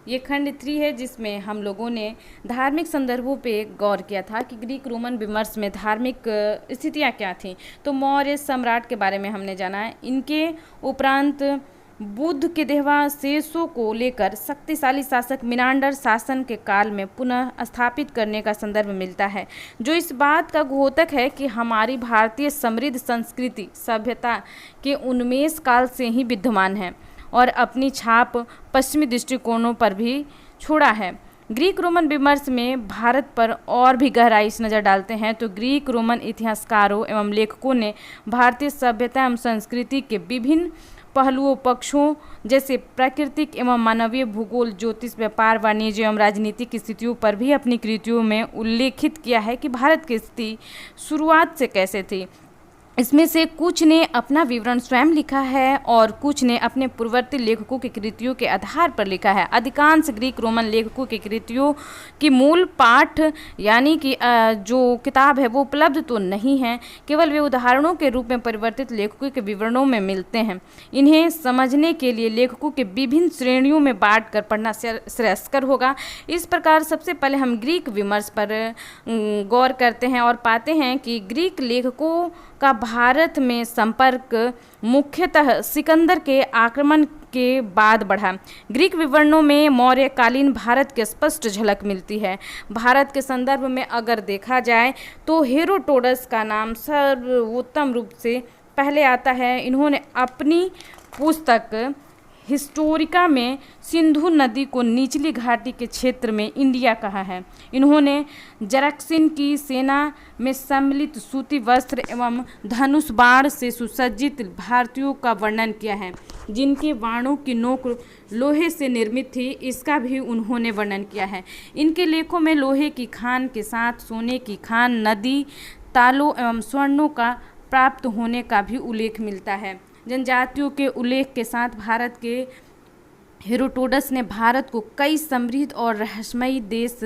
ये खंड 3 है जिसमें हम लोगों ने धार्मिक संदर्भों पे गौर किया था कि ग्रीक रोमन विमर्श में धार्मिक स्थितियाँ क्या थीं। तो मौर्य सम्राट के बारे में हमने जाना है। इनके उपरांत बुद्ध के देवावशेषों को लेकर शक्तिशाली शासक मिनांडर शासन के काल में पुनः स्थापित करने का संदर्भ मिलता है, जो इस बात का द्योतक है कि हमारी भारतीय समृद्ध संस्कृति सभ्यता के उन्मेष काल से ही विद्यमान है और अपनी छाप पश्चिमी दृष्टिकोणों पर भी छोड़ा है। ग्रीक रोमन विमर्श में भारत पर और भी गहराई से नज़र डालते हैं तो ग्रीक रोमन इतिहासकारों एवं लेखकों ने भारतीय सभ्यता एवं संस्कृति के विभिन्न पहलुओं पक्षों जैसे प्राकृतिक एवं मानवीय भूगोल, ज्योतिष, व्यापार, वाणिज्य एवं राजनीतिक स्थितियों पर भी अपनी कृतियों में उल्लेखित किया है कि भारत की स्थिति शुरुआत से कैसे थी। इसमें से कुछ ने अपना विवरण स्वयं लिखा है और कुछ ने अपने पूर्ववर्ती लेखकों की कृतियों के आधार पर लिखा है। अधिकांश ग्रीक रोमन लेखकों की कृतियों की मूल पाठ यानी कि जो किताब है वो उपलब्ध तो नहीं है, केवल वे उदाहरणों के रूप में परिवर्तित लेखकों के विवरणों में मिलते हैं। इन्हें समझने के लिए लेखकों के विभिन्न श्रेणियों में बांट कर पढ़ना श्रेयस्कर होगा। इस प्रकार सबसे पहले हम ग्रीक विमर्श पर गौर करते हैं और पाते हैं कि ग्रीक लेखकों का भारत में संपर्क मुख्यतः सिकंदर के आक्रमण के बाद बढ़ा। ग्रीक विवरणों में मौर्यकालीन भारत की स्पष्ट झलक मिलती है। भारत के संदर्भ में अगर देखा जाए तो हेरोडोटस का नाम सर्वोत्तम रूप से पहले आता है। इन्होंने अपनी पुस्तक हिस्टोरिका में सिंधु नदी को निचली घाटी के क्षेत्र में इंडिया कहा है। इन्होंने जरक्सिन की सेना में सम्मिलित सूती वस्त्र एवं धनुष बाण से सुसज्जित भारतीयों का वर्णन किया है, जिनके बाणों की नोक लोहे से निर्मित थी। इसका भी उन्होंने वर्णन किया है। इनके लेखों में लोहे की खान के साथ सोने की खान, नदी, तालों एवं स्वर्णों का प्राप्त होने का भी उल्लेख मिलता है। जनजातियों के उल्लेख के साथ भारत के हेरोडोटस ने भारत को कई समृद्ध और रहस्यमयी देश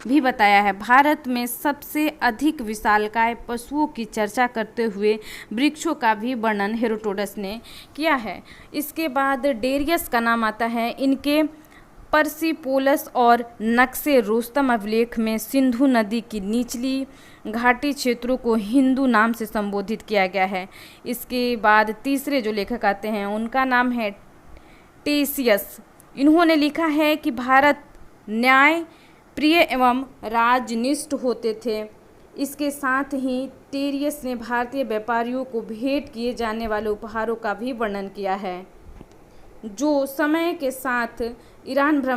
भी बताया है। भारत में सबसे अधिक विशालकाय पशुओं की चर्चा करते हुए वृक्षों का भी वर्णन हेरोडोटस ने किया है। इसके बाद डेरियस का नाम आता है। इनके परसिपोलस और नक्शे रोस्तम अभिलेख में सिंधु नदी की निचली घाटी क्षेत्रों को हिंदू नाम से संबोधित किया गया है। इसके बाद तीसरे जो लेखक आते हैं उनका नाम है टेसियस। इन्होंने लिखा है कि भारत न्याय प्रिय एवं राजनिष्ठ होते थे। इसके साथ ही टेरियस ने भारतीय व्यापारियों को भेंट किए जाने वाले उपहारों का भी वर्णन किया है, जो समय के साथ ईरान भ्रमण